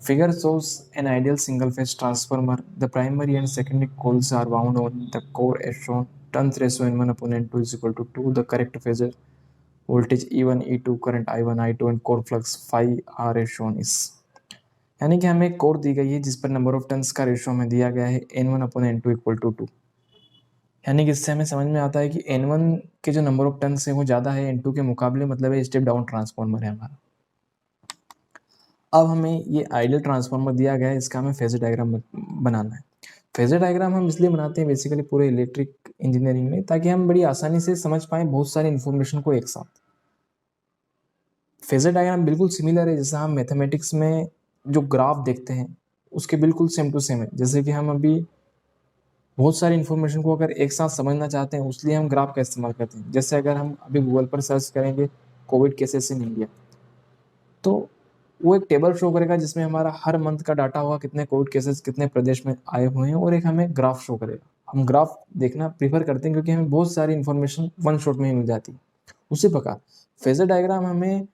Figure shows an ideal single phase transformer. The primary and secondary coils are wound on the core as shown. Turns ratio N1 upon N2 is equal to 2. The correct phasor voltage E1, E2, current I1, I2 and core flux phi R as shown is। यानी कि हमें core दी गई है जिस पर number of turns का ratio हमें दिया गया है N1 upon N2 equal to 2। यानी कि इससे हमें समझ में आता है कि N1 के जो नंबर ऑफ टर्न्स है वो ज़्यादा है N2 के मुकाबले, मतलब है स्टेप डाउन ट्रांसफॉर्मर है हमारा। अब हमें ये आइडियल ट्रांसफार्मर दिया गया है, इसका हमें फेजर डायग्राम बनाना है। फेजर डायग्राम हम इसलिए बनाते हैं बेसिकली पूरे इलेक्ट्रिक इंजीनियरिंग में, ताकि हम बड़ी आसानी से समझ पाएँ बहुत सारी इन्फॉर्मेशन को एक साथ। फेजर डायग्राम बिल्कुल सिमिलर है जैसा हम मैथमेटिक्स में जो ग्राफ देखते हैं उसके बिल्कुल सेम टू सेम है। जैसे कि हम अभी बहुत सारी इन्फॉर्मेशन को अगर एक साथ समझना चाहते हैं उसलिए हम ग्राफ का इस्तेमाल करते हैं। जैसे अगर हम अभी गूगल पर सर्च करेंगे कोविड केसेस इन इंडिया, तो वो एक टेबल शो करेगा जिसमें हमारा हर मंथ का डाटा होगा, कितने कोविड केसेस कितने प्रदेश में आए हुए हैं, और एक हमें ग्राफ शो करेगा। हम ग्राफ देखना प्रीफर करते हैं क्योंकि हमें बहुत सारी इन्फॉर्मेशन वन शॉट में ही मिल जाती है। उसी प्रकार फेजर डायग्राम हमें,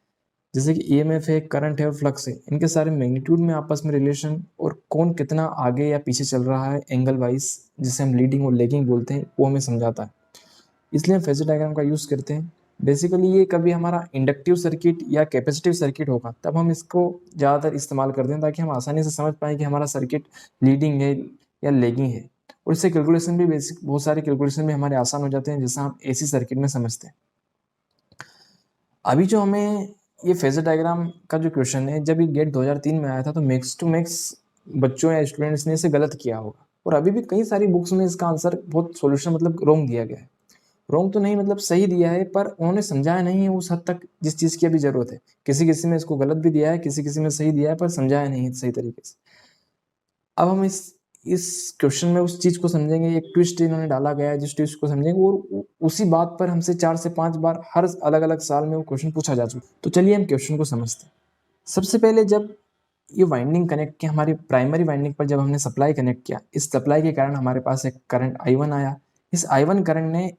जैसे कि ईएमएफ है, करंट है और फ्लक्स है, इनके सारे मैग्नीट्यूड में आपस में रिलेशन और कौन कितना आगे या पीछे चल रहा है एंगल वाइज, जिसे हम लीडिंग और लेगिंग बोलते हैं, वो हमें समझाता है। इसलिए हम फेजर डायग्राम का यूज़ करते हैं। बेसिकली ये कभी हमारा इंडक्टिव सर्किट या कैपेसिटिव सर्किट होगा तब हम इसको ज़्यादातर इस्तेमाल करते हैं, ताकि हम आसानी से समझ पाएँ कि हमारा सर्किट लीडिंग है या लेगिंग है। और इससे कैलकुलेशन भी बेसिक बहुत सारे कैलकुलेशन भी हमारे आसान हो जाते हैं, जैसा हम एसी सर्किट में समझते हैं। अभी जो हमें ये फेजर डायग्राम का जो क्वेश्चन है, जब ये गेट 2003 में आया था तो मैक्स टू मैक्स बच्चों या स्टूडेंट्स ने इसे गलत किया होगा, और अभी भी कई सारी बुक्स में इसका आंसर बहुत सॉल्यूशन मतलब रॉन्ग दिया गया है। रॉन्ग तो नहीं मतलब सही दिया है, पर उन्होंने समझाया नहीं है उस हद तक जिस चीज़ की अभी ज़रूरत है। किसी किसी में इसको गलत भी दिया है, किसी किसी में सही दिया है, पर समझाया नहीं है सही तरीके से। अब हम इस क्वेश्चन में उस चीज़ को समझेंगे, एक ट्विस्ट इन्होंने डाला गया है जिस ट्विस्ट को समझेंगे, और उसी बात पर हमसे 4 से 5 बार हर अलग अलग साल में वो क्वेश्चन पूछा जा चुका। तो चलिए हम क्वेश्चन को समझते हैं। सबसे पहले जब ये वाइंडिंग कनेक्ट किया, हमारी प्राइमरी वाइंडिंग पर जब हमने सप्लाई कनेक्ट किया, इस सप्लाई के कारण हमारे पास एक करंट I1 आया। इस I1 करंट ने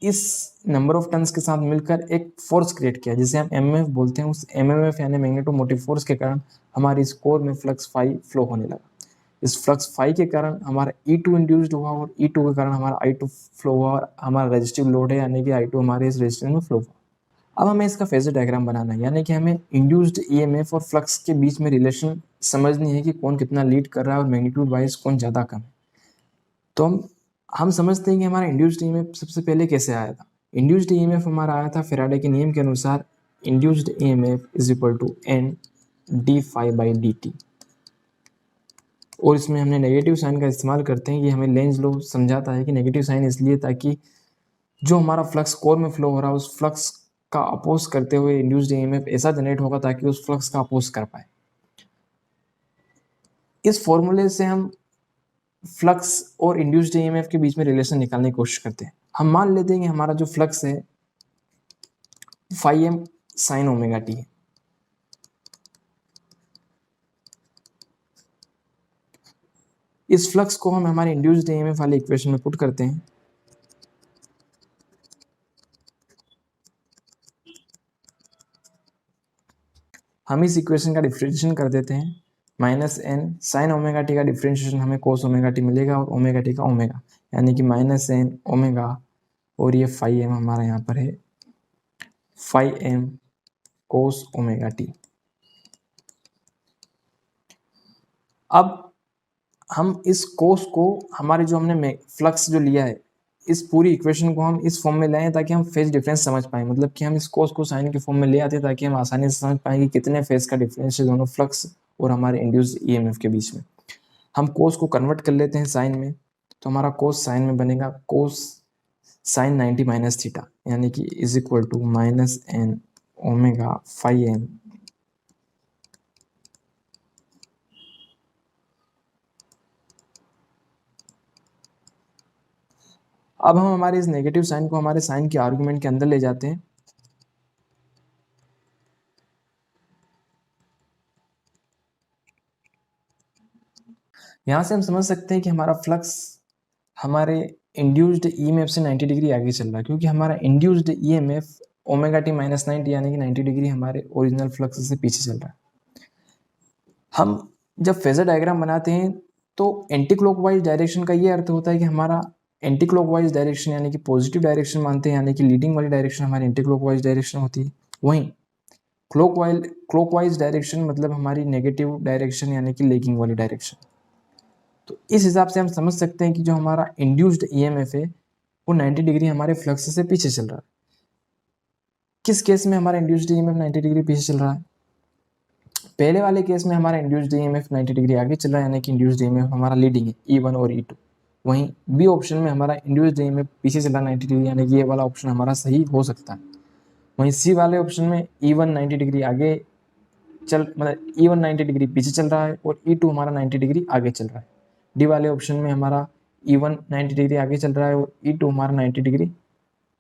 इस नंबर ऑफ टर्न्स के साथ मिलकर एक फोर्स क्रिएट किया जिसे हम एमएमएफ बोलते हैं। उस एमएमएफ यानी मैग्नेटोमोटिव फोर्स के कारण हमारी इस कोर में फ्लक्स फाई फ्लो होने लगा। इस फ्लक्स फाई के कारण हमारा E2 इंड्यूस्ड हुआ, और E2 के कारण हमारा I2 फ्लो हुआ, और हमारा रेजिस्टिव लोड है यानी कि I2 हमारे इस रेजिस्टेंस में फ्लो हुआ। अब हमें इसका फेजर डायग्राम बनाना है, यानी कि हमें इंड्यूस्ड ईएमएफ और फ्लक्स के बीच में रिलेशन समझनी है कि कौन कितना लीड कर रहा है और मैग्नीट्यूड वाइज कौन ज़्यादा कम है। तो हम समझते हैं कि हमारा इंड्यूस्ड ईएमएफ सबसे पहले कैसे आया था। इंड्यूस्ड ईएमएफ हमारा आया था फैराडे के नियम के अनुसार, induced EMF is equal to N D phi by D T. और इसमें हमने नेगेटिव साइन का इस्तेमाल करते हैं। ये हमें लेंज लॉ समझाता है कि नेगेटिव साइन इसलिए ताकि जो हमारा फ्लक्स कोर में फ्लो हो रहा है उस फ्लक्स का अपोज करते हुए इंड्यूस्ड ईएमएफ ऐसा जनरेट होगा ताकि उस फ्लक्स का अपोज कर पाए। इस फॉर्मूले से हम फ्लक्स और इंड्यूस्ड ईएमएफ के बीच में रिलेशन निकालने की कोशिश करते हैं। हम मान लेते हैं कि हमारा जो फ्लक्स है phi M sine omega T है। इस फ्लक्स को हम हमारे इंड्यूस्ड ईएमएफ वाले इक्वेशन में पुट करते हैं। हम इस इक्वेशन का डिफरेंशिएशन कर देते हैं। Minus N sine omega T का डिफरेंशिएशन हमें कोस ओमेगा टी मिलेगा, और ओमेगा टी का ओमेगा, यानी कि माइनस एन ओमेगा, और ये फाई एम हमारा यहाँ पर है phi M cos omega T. अब हम इस कोस को, हमारे जो हमने फ्लक्स जो लिया है, इस पूरी इक्वेशन को हम इस फॉर्म में लाएं ताकि हम फेज डिफरेंस समझ पाएं। मतलब कि हम इस कोस को साइन के फॉर्म में ले आते हैं ताकि हम आसानी से समझ पाएं कि कितने फेज का डिफरेंस है दोनों फ्लक्स और हमारे इंड्यूस्ड ईएमएफ के बीच में। हम कोस को कन्वर्ट कर लेते हैं साइन में, तो हमारा कोस साइन में बनेगा कोस साइन 90 माइनस थीटा, यानी कि is equal to minus N omega phi M अब हम हमारे इस नेगेटिव साइन को हमारे साइन के आर्गुमेंट के अंदर ले जाते हैं। यहाँ से हम समझ सकते हैं कि हमारा फ्लक्स हमारे इंड्यूस्ड ईएमएफ से 90 डिग्री आगे चल रहा है, क्योंकि हमारा induced EMF omega T minus 90 यानी कि 90 डिग्री हमारे ओरिजिनल फ्लक्स से पीछे चल रहा है। हम जब फेजर डायग्राम बनाते हैं तो एंटी क्लॉकवाइज डायरेक्शन का ये अर्थ होता है कि हमारा एंटी क्लॉकवाइज डायरेक्शन यानी कि पॉजिटिव डायरेक्शन मानते हैं, यानी कि लीडिंग वाली डायरेक्शन हमारी एंटी क्लॉकवाइज डायरेक्शन होती है। वहीं क्लॉकवाइज डायरेक्शन मतलब हमारी नेगेटिव डायरेक्शन यानी कि लेगिंग वाली डायरेक्शन। तो इस हिसाब से हम समझ सकते हैं कि जो हमारा इंड्यूस्ड ईएमएफ है वो 90 डिग्री हमारे फ्लक्स से पीछे चल रहा है। किस केस में हमारा इंड्यूस्ड ईएमएफ 90 डिग्री पीछे चल रहा है? पहले वाले केस में हमारा इंड्यूस्ड ईएमएफ 90 डिग्री आगे चल रहा है, यानी कि इंड्यूस्ड ईएमएफ हमारा लीडिंग है E1 और E2। वहीं बी ऑप्शन में हमारा इंड्यूस्ड ईएमएफ पीछे चल रहा है 90 डिग्री, यानी कि ये वाला ऑप्शन हमारा सही हो सकता है। वहीं सी वाले ऑप्शन में E1 90 डिग्री आगे मतलब E1 90 डिग्री पीछे चल रहा है और E2 हमारा 90 डिग्री आगे चल रहा है। डी वाले ऑप्शन में हमारा E1 90 डिग्री आगे चल रहा है और E2 हमारा 90 डिग्री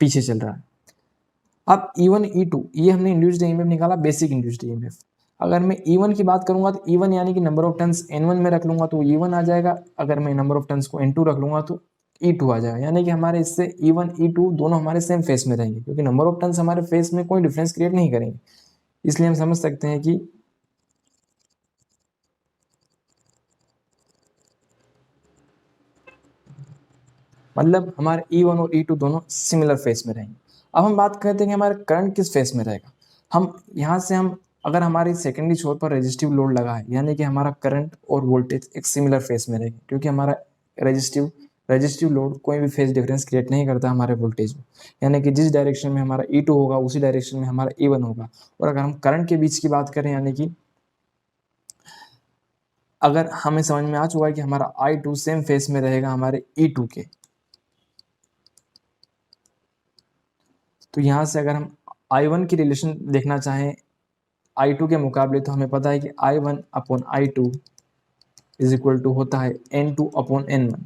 पीछे चल रहा है। अब E1 E2 ये हमने इंड्यूस्ड ईएमएफ निकाला, बेसिक इंड्यूस्ड ईएमएफ। अगर मैं E1 की बात करूंगा तो E1 यानी कि नंबर ऑफ टर्न्स N1 में रख लूंगा तो E1 आ जाएगा। अगर मैं नंबर ऑफ टर्न्स को N2 रख लूंगा तो E2 आ जाएगा, यानी कि हमारे इससे E1 E2 दोनों हमारे सेम फेस में रहेंगे, क्योंकि नंबर ऑफ टर्न्स हमारे फेस में कोई डिफरेंस क्रिएट नहीं करेंगे। इसलिए हम समझ सकते हैं कि मतलब हमारे E1 और E2 दोनों सिमिलर फेस में रहेंगे। अब हम बात करते हैं कि हमारा करंट किस फेस में रहेगा। हम यहाँ से हम अगर हमारी सेकेंडरी छोर पर रेजिस्टिव लोड लगा है, यानी कि हमारा करंट और वोल्टेज एक सिमिलर फेस में रहेगा, क्योंकि हमारा रेजिस्टिव लोड कोई भी फेस डिफरेंस क्रिएट नहीं करता हमारे वोल्टेज में, यानी कि जिस डायरेक्शन में हमारा E2 होगा उसी डायरेक्शन में हमारा E1 होगा। और अगर हम करंट के बीच की बात करें, यानी कि अगर हमें समझ में आ चुका है कि हमारा I2 सेम फेस में रहेगा हमारे E2 के, तो यहाँ से अगर हम I1 की रिलेशन देखना चाहें I2 के मुकाबले, तो हमें पता है कि I1 upon I2 is equal to होता है N2 अपॉन N1,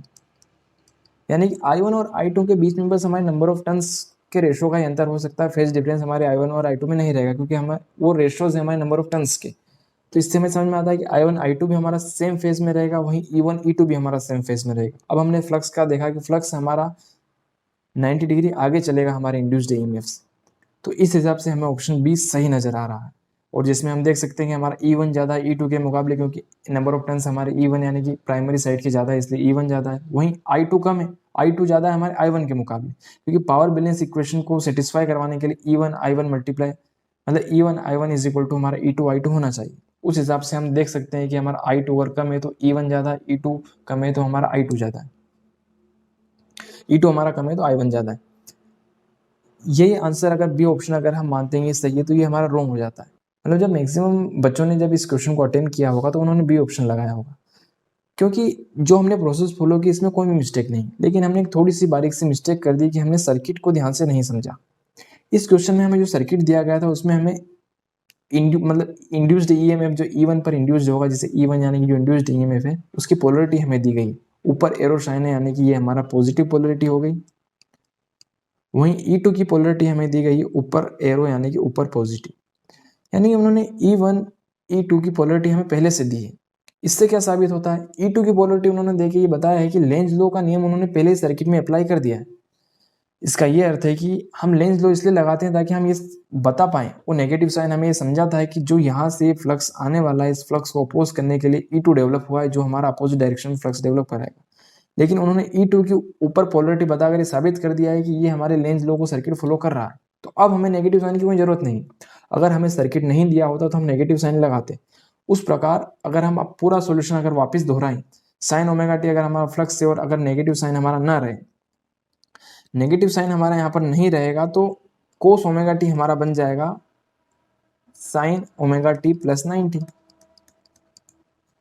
यानी कि I1 और I2 के बीच में बस हमारे नंबर ऑफ टर्न्स के रेशो का ही अंतर हो सकता है। फेज डिफरेंस हमारे I1 और I2 में नहीं रहेगा, क्योंकि हमें वो रेशोज है हमारे नंबर ऑफ टर्न्स के। तो इससे हमें समझ में आता है कि I1 I2 भी हमारा सेम फेज में रहेगा, वहीं E1 E2 भी हमारा सेम फेज में रहेगा। अब हमने फ्लक्स का देखा कि फ्लक्स हमारा 90 डिग्री आगे चलेगा हमारे इंड्यूस्ड ईएमएफ से, तो इस हिसाब से हमें ऑप्शन बी सही नजर आ रहा है। और जिसमें हम देख सकते हैं कि हमारा E1 ज़्यादा है E2 के मुकाबले, क्योंकि नंबर ऑफ टर्न्स हमारे E1 यानी कि प्राइमरी साइड के ज़्यादा है, इसलिए E1 ज़्यादा है। वहीं I2 कम है, I2 ज़्यादा है हमारे I1 के मुकाबले, क्योंकि पावर बैलेंस इक्वेशन को सेटिस्फाई करवाने के लिए E1 I1 मल्टीप्लाई मतलब E1 I1 is equal to हमारा E2 I2 होना चाहिए। उस हिसाब से हम देख सकते हैं कि हमारा I2 अगर कम है तो E1 ज़्यादा है, E2 कम है तो हमारा I2 ज़्यादा है, E2 हमारा कम है तो I1 ज़्यादा है। ये आंसर अगर बी ऑप्शन अगर हम मानते हैं ये सही है, तो ये हमारा रॉन्ग हो जाता है। मतलब जब मैक्सिमम बच्चों ने जब इस क्वेश्चन को अटेम्प्ट किया होगा तो उन्होंने बी ऑप्शन लगाया होगा, क्योंकि जो हमने प्रोसेस फॉलो की इसमें कोई भी मिस्टेक नहीं, लेकिन हमने एक थोड़ी सी बारीक सी मिस्टेक कर दी कि हमने सर्किट को ध्यान से नहीं समझा। इस क्वेश्चन में हमें जो सर्किट दिया गया था उसमें हमें मतलब इंड्यूस्ड ईएमएफ जो E1 पर इंड्यूस्ड होगा, जैसे E1 यानी कि जो इंड्यूस्ड ईएमएफ है उसकी पोलरिटी हमें दी गई, ऊपर एरो साइन है यानी कि ये हमारा पॉजिटिव पोलरिटी हो गई। वहीं E2 की पोलरिटी हमें दी गई ऊपर एरो यानी कि ऊपर पॉजिटिव, यानी कि उन्होंने E1 E2 की पोलरिटी हमें पहले से दी है। इससे क्या साबित होता है, E2 की पोलरिटी उन्होंने देके ये बताया है कि लेंज लॉ का नियम उन्होंने पहले ही सर्किट में अप्लाई कर दिया है। इसका ये अर्थ है कि हम लेंज लॉ इसलिए लगाते हैं ताकि हम ये बता पाएं, वो नेगेटिव साइन हमें ये समझाता है कि जो यहाँ से फ्लक्स आने वाला है इस फ्लक्स को अपोज करने के लिए E2 डेवलप हुआ है, जो हमारा अपोजिट डायरेक्शन में फ्लक्स डेवलप कराएगा। लेकिन उन्होंने E2 की ऊपर पोलरिटी बताकर ये साबित कर दिया है कि ये हमारे लेंज लॉ को सर्किट फॉलो कर रहा है, तो अब हमें नेगेटिव साइन की कोई जरूरत नहीं। अगर हमें सर्किट नहीं दिया होता तो हम नेगेटिव साइन लगाते। उस प्रकार अगर हम अब पूरा सोल्यूशन अगर वापस दोहराएं, साइन ओमेगा टी अगर हमारा फ्लक्स से और अगर नेगेटिव साइन हमारा ना रहे, नेगेटिव साइन हमारा यहाँ पर नहीं रहेगा, तो कोस ओमेगा टी हमारा बन जाएगा साइन ओमेगा टी प्लस 90।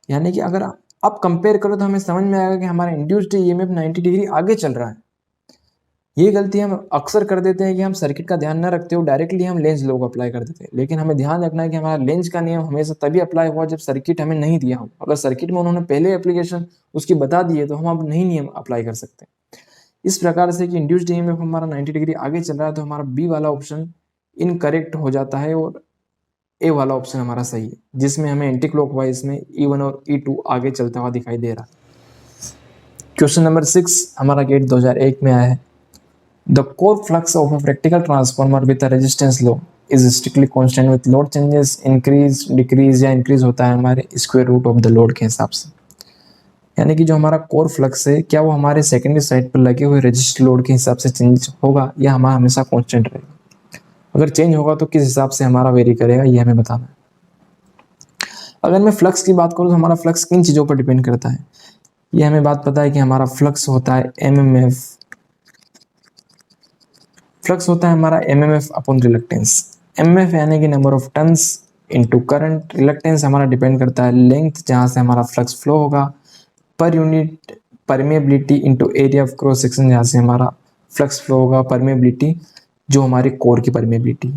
यानी कि अगर अब कंपेयर करो तो हमें समझ में आएगा कि हमारा इंड्यूस्ड ईएमएफ 90 डिग्री आगे चल रहा है। ये गलती हम अक्सर कर देते हैं कि हम सर्किट का ध्यान न रखते हो डायरेक्टली हम लेंज लॉ को अप्लाई कर देते हैं, लेकिन हमें ध्यान रखना है कि हमारा लेंज का नियम हमेशा तभी अप्लाई हुआ जब सर्किट हमें नहीं दिया हो। अगर सर्किट में उन्होंने पहले एप्लीकेशन उसकी बता दी है तो हम अब नहीं नियम अप्लाई कर सकते। इस प्रकार से कि इंड्यूस्ड ईएमएफ हमारा 90 डिग्री आगे चल रहा है, तो हमारा बी वाला ऑप्शन इनकरेक्ट हो जाता है और ए वाला ऑप्शन हमारा सही है, जिसमें हमें एंटी क्लॉकवाइज में E1 और E2 आगे चलता हुआ दिखाई दे रहा है। क्वेश्चन नंबर 6 हमारा गेट 2001 में आया है। The core flux of a practical transformer with a resistance low is strictly constant with load changes, increase decrease या इंक्रीज होता है हमारे square root of the load के हिसाब से। यानी कि जो हमारा कोर फ्लक्स है क्या वो हमारे सेकेंडरी साइड पर लगे हुए रजिस्टर लोड के हिसाब से चेंज होगा या हमारा हमेशा कांस्टेंट रहेगा। अगर चेंज होगा तो किस हिसाब से हमारा वेरी करेगा ये हमें बताना है। अगर मैं फ्लक्स की बात करूँ तो हमारा फ्लक्स किन चीज़ों पर डिपेंड करता है, ये हमें बात पता है कि हमारा फ्लक्स होता है एमएमएफ, फ्लक्स होता है हमारा एमएमएफ अपॉन रिलक्टेंस। एमएमएफ यानी कि number of turns into current, reluctance हमारा डिपेंड करता है लेंथ जहाँ से हमारा फ्लक्स फ्लो होगा, per unit permeability into area of cross section जहाँ से हमारा फ्लक्स फ्लो होगा, परमेबिलिटी जो हमारे कोर की परमेबिलिटी।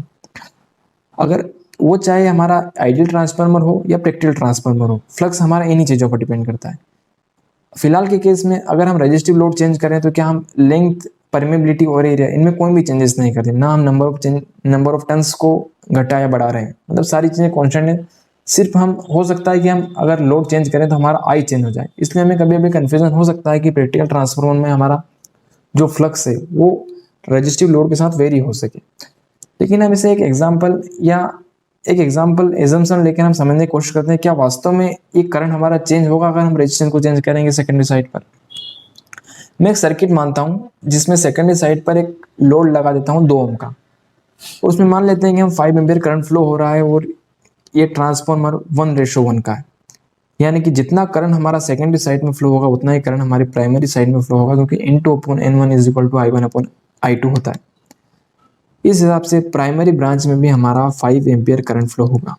अगर वो चाहे हमारा आइडियल ट्रांसफार्मर हो या प्रैक्टिकल ट्रांसफार्मर हो, फ्लक्स हमारा इन्हीं चीज़ों पर डिपेंड करता है। फिलहाल के केस में अगर हम रजिस्टिव लोड चेंज करें तो क्या हम लेंथ, परमेबिलिटी और एरिया इनमें कोई भी चेंजेस नहीं करते, ना हम नंबर ऑफ टन्स को घटा या बढ़ा रहे हैं, मतलब सारी चीज़ें कॉन्स्टेंट है। सिर्फ हम हो सकता है कि हम अगर लोड चेंज करें तो हमारा आई चेंज हो जाए, इसलिए हमें कभी कभी कन्फ्यूजन हो सकता है कि प्रैक्टिकल ट्रांसफार्मर में हमारा जो फ्लक्स है वो रजिस्टिव लोड के साथ वेरी हो सके। लेकिन हम इसे एक एग्जाम्पल एजम्पशन लेकर हम समझने की कोशिश करते हैं क्या वास्तव में ये करंट हमारा चेंज होगा अगर हम रेजिस्टेंस को चेंज करेंगे सेकेंडरी साइड पर। मैं एक सर्किट मानता हूँ जिसमें सेकेंडरी साइड पर एक लोड लगा देता हूँ 2 ओम का, और उसमें मान लेते हैं कि हम 5 एम्पीयर करंट फ्लो हो रहा है और ये ट्रांसफार्मर 1:1 का है, यानी कि जितना करंट हमारा सेकेंडरी साइड में फ्लो होगा उतना ही करंट हमारी प्राइमरी साइड में फ्लो होगा, क्योंकि N2/N1 is equal to I1/I2 होता है। इस हिसाब से प्राइमरी ब्रांच में भी हमारा 5 एम्पीयर करंट फ्लो होगा।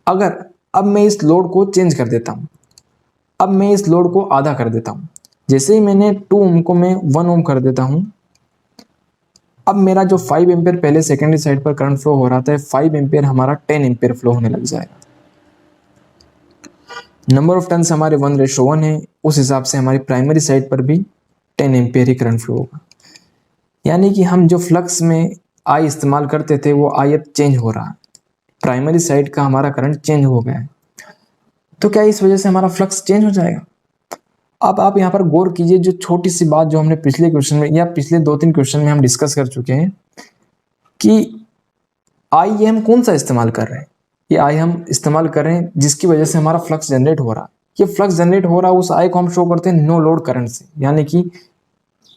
अगर अब मैं इस लोड को चेंज कर देता हूं, अब मैं इस लोड को आधा कर देता हूं, जैसे ही मैंने 2 ओम को मैं 1 ओम कर देता हूं, अब मेरा जो 5 एम्पीयर पहले सेकेंडरी साइड पर करंट फ्लो हो रहा था 5 एम्पीयर हमारा 10 एम्पीयर फ्लो होने लग जाएगा। नंबर ऑफ टर्न्स हमारे 1:1 है, उस हिसाब से हमारी प्राइमरी साइड पर भी 10 एम्पीयर ही करंट फ्लो होगा। यानी कि हम जो फ्लक्स में आई इस्तेमाल करते थे वो आई अब चेंज हो रहा है, प्राइमरी साइड का हमारा करंट चेंज हो गया है। तो क्या इस वजह से हमारा फ्लक्स चेंज हो जाएगा? अब आप यहाँ पर गौर कीजिए, जो छोटी सी बात जो हमने पिछले क्वेश्चन में या पिछले 2-3 क्वेश्चन में हम डिस्कस कर चुके हैं कि आई ये हम कौन सा इस्तेमाल कर रहे हैं, ये आई हम इस्तेमाल कर रहे हैं जिसकी वजह से हमारा फ्लक्स जनरेट हो रहा है। ये फ्लक्स जनरेट हो रहा है उस आई को हम शो करते हैं नो लोड करंट से, यानी कि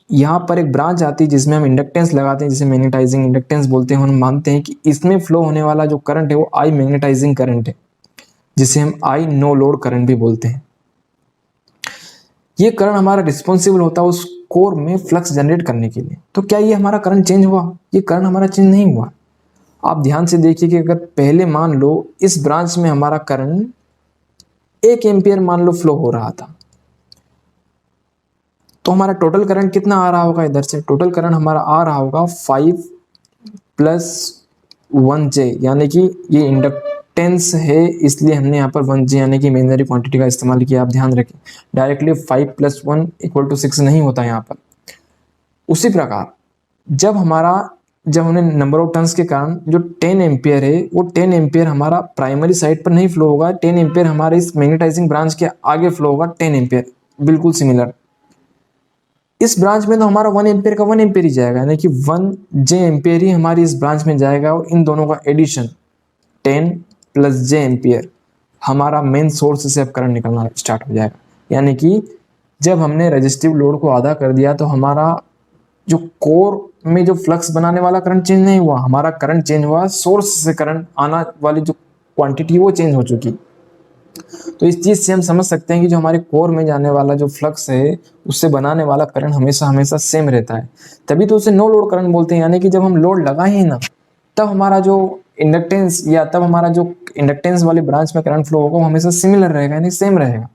यहाँ पर एक ब्रांच आती है जिसमें हम इंडक्टेंस लगाते हैं, जिसे मैग्नेटाइजिंग इंडक्टेंस बोलते हैं। हम मानते हैं कि इसमें फ्लो होने वाला जो करंट है वो आई मैग्नेटाइजिंग करंट है, जिसे हम आई नो लोड करंट भी बोलते हैं। ये करंट हमारा रिस्पॉन्सिबल होता है उस कोर में फ्लक्स जनरेट करने के लिए। तो क्या ये हमारा करंट चेंज हुआ? ये करंट हमारा चेंज नहीं हुआ। आप ध्यान से देखिए कि अगर पहले मान लो इस ब्रांच में हमारा करंट 1 एम्पीयर मान लो फ्लो हो रहा था, तो हमारा टोटल करंट कितना आ रहा होगा? इधर से टोटल करंट हमारा आ रहा होगा 5 + 1J, यानी कि ये इंडक्टेंस है इसलिए हमने यहाँ पर 1J यानी कि इमेजिनरी क्वांटिटी का इस्तेमाल किया। आप ध्यान रखें, डायरेक्टली 5 + 1 = 6 नहीं होता यहाँ पर। उसी प्रकार जब हमने नंबर ऑफ टर्न्स के कारण जो 10 एम्पीयर है वो 10 एम्पीयर हमारा प्राइमरी साइड पर नहीं फ्लो होगा, 10 एम्पीयर हमारे इस मैग्नेटाइजिंग ब्रांच के आगे फ्लो होगा 10 एम्पीयर, बिल्कुल सिमिलर। इस ब्रांच में तो हमारा 1 एम्पीयर का 1 एम्पीयर ही जाएगा, यानी कि 1J एम्पीयर ही हमारी इस ब्रांच में जाएगा, और इन दोनों का एडिशन 10 + J एम्पीयर हमारा मेन सोर्स से अब करंट निकलना स्टार्ट हो जाएगा। यानी कि जब हमने रजिस्टिव लोड को आधा कर दिया तो हमारा जो कोर में जो फ्लक्स बनाने वाला करंट चेंज नहीं हुआ, हमारा करंट चेंज हुआ, सोर्स से करंट आना वाली जो क्वांटिटी वो चेंज हो चुकी। तो इस चीज़ से हम समझ सकते हैं कि जो हमारे कोर में जाने वाला जो फ्लक्स है उससे बनाने वाला करंट हमेशा सेम रहता है, तभी तो उसे नो लोड करंट बोलते हैं। यानी कि जब हम लोड लगाए ना तब हमारा जो इंडक्टेंस वाली ब्रांच में करंट फ्लो होगा वो हमेशा सिमिलर रहेगा, यानी सेम रहेगा।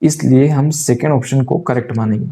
इसलिए हम सेकेंड ऑप्शन को करेक्ट मानेंगे।